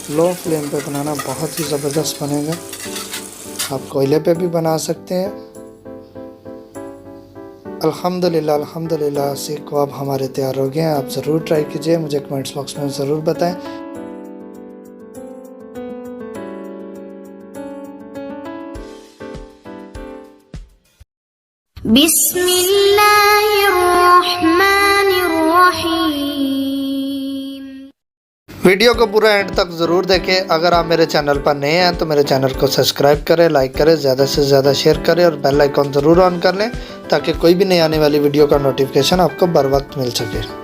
Low flame पे बनाना बहुत ही ज़बरदस्त बनेगा। आप कोयले पे भी बना सकते हैं। अल्हम्दुलिल्लाह अल्हम्दुलिल्लाह सीख कबाब हमारे तैयार हो गए हैं। आप ज़रूर ट्राई कीजिए, मुझे कमेंट्स बॉक्स में ज़रूर बताएं। बिस्मिल्लाहिर्रहमानिर्रहीम। वीडियो को पूरा एंड तक ज़रूर देखें। अगर आप मेरे चैनल पर नए हैं तो मेरे चैनल को सब्सक्राइब करें, लाइक करें, ज़्यादा से ज़्यादा शेयर करें और बेल आइकॉन ज़रूर ऑन कर लें ताकि कोई भी नई आने वाली वीडियो का नोटिफिकेशन आपको बर वक्त मिल सके।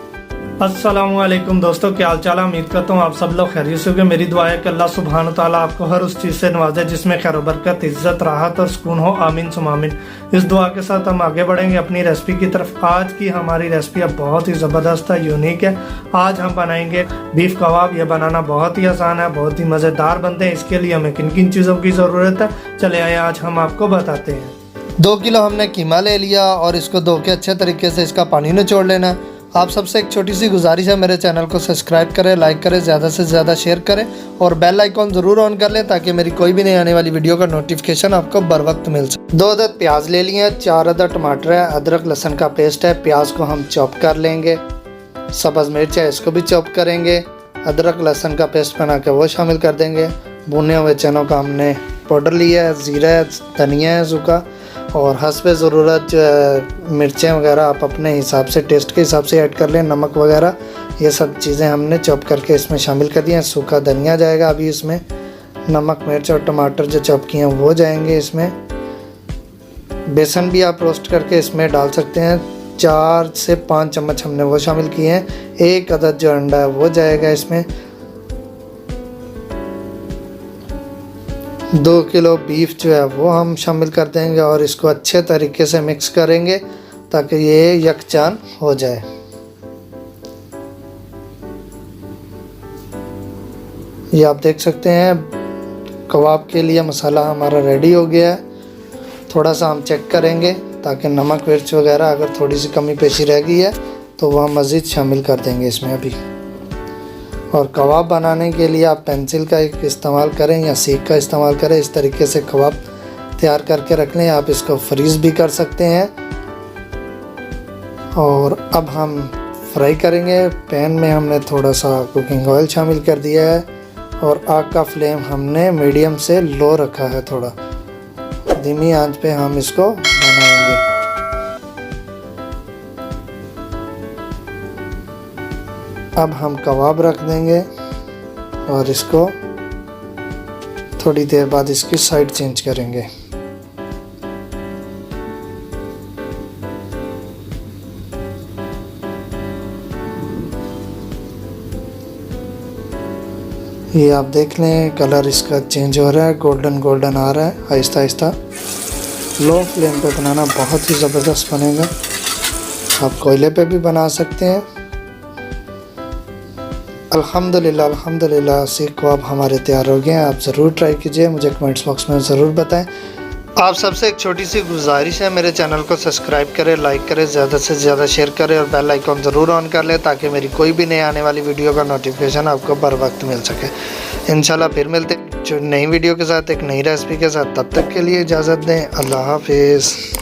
अस्सलामुअलैकुम दोस्तों, क्या हाल चाल है। उम्मीद करता हूँ आप सब लोग खैरियत से होंगे। मेरी दुआ है कि अल्लाह सुब्हान व तआला आपको हर उस चीज़ से नवाजे जिसमें खैर बरकत, इज्जत, राहत और सुकून हो। आमीन सुम आमीन। इस दुआ के साथ हम आगे बढ़ेंगे अपनी रेसिपी की तरफ। आज की हमारी रेसिपी अब बहुत ही ज़बरदस्त है, यूनिक है। आज हम बनाएंगे बीफ कबाब। यह बनाना बहुत ही आसान है, बहुत ही मज़ेदार बनते हैं। इसके लिए हमें किन किन चीज़ों की ज़रूरत है, चले आए आज हम आपको बताते हैं। 2 किलो हमने कीमा ले लिया और इसको धो के अच्छे तरीके से इसका पानी निचोड़ लेना। आप सबसे एक छोटी सी गुजारिश है, मेरे चैनल को सब्सक्राइब करें, लाइक करें, ज़्यादा से ज़्यादा शेयर करें और बेल आइकॉन ज़रूर ऑन कर लें ताकि मेरी कोई भी नई आने वाली वीडियो का नोटिफिकेशन आपको बर वक्त मिल सके। 2 अदद प्याज ले लिए हैं, 4 अदद टमाटर है, अदरक लहसुन का पेस्ट है। प्याज को हम चॉप कर लेंगे। सब्ज़ मिर्च है, इसको भी चॉप करेंगे। अदरक लहसुन का पेस्ट बना के वो शामिल कर देंगे। भुने हुए चनों का हमने पाउडर लिया है, ज़ीरा है, धनिया है सूखा और हस्बे ज़रूरत जो है मिर्चें वगैरह आप अपने हिसाब से, टेस्ट के हिसाब से ऐड कर लें। नमक वगैरह ये सब चीज़ें हमने चॉप करके इसमें शामिल कर दी हैं। सूखा धनिया जाएगा अभी इसमें। नमक, मिर्च और टमाटर जो चॉप किए हैं वो जाएंगे इसमें। बेसन भी आप रोस्ट करके इसमें डाल सकते हैं। 4 से 5 चम्मच हमने वो शामिल किए हैं। 1 अदद जो अंडा है वो जाएगा इसमें। 2 किलो बीफ जो है वो हम शामिल कर देंगे और इसको अच्छे तरीके से मिक्स करेंगे ताकि ये यकजान हो जाए। ये आप देख सकते हैं कबाब के लिए मसाला हमारा रेडी हो गया है। थोड़ा सा हम चेक करेंगे ताकि नमक मिर्च वगैरह अगर थोड़ी सी कमी पेशी रह गई है तो वह मज़ीद शामिल कर देंगे इसमें अभी। और कबाब बनाने के लिए आप पेंसिल का इस्तेमाल करें या सीख का इस्तेमाल करें। इस तरीके से कबाब तैयार करके रख लें। आप इसको फ्रीज़ भी कर सकते हैं। और अब हम फ्राई करेंगे। पैन में हमने थोड़ा सा कुकिंग ऑयल शामिल कर दिया है और आग का फ्लेम हमने मीडियम से लो रखा है। थोड़ा धीमी आंच पे हम इसको बनाएंगे। अब हम कबाब रख देंगे और इसको थोड़ी देर बाद इसकी साइड चेंज करेंगे। ये आप देख लें कलर इसका चेंज हो रहा है, गोल्डन गोल्डन आ रहा है आहिस्ता आहिस्ता। लो फ्लेम पे बनाना बहुत ही ज़बरदस्त बनेगा। आप कोयले पे भी बना सकते हैं। अल्हम्दुलिल्लाह अल्हम्दुलिल्लाह सीख कबाब हमारे तैयार हो गए हैं। आप ज़रूर ट्राई कीजिए, मुझे कमेंट्स बॉक्स में ज़रूर बताएं। आप सबसे एक छोटी सी गुजारिश है, मेरे चैनल को सब्सक्राइब करें, लाइक करें, ज़्यादा से ज़्यादा शेयर करें और बेल आइकॉन ज़रूर ऑन कर लें ताकि मेरी कोई भी नई आने वाली वीडियो का नोटिफिकेशन आपको बर वक्त मिल सके। इंशाल्लाह फिर मिलते हैं नई वीडियो के साथ, एक नई रेसिपी के साथ। तब तक के लिए इजाज़त दें। अल्लाह हाफिज़।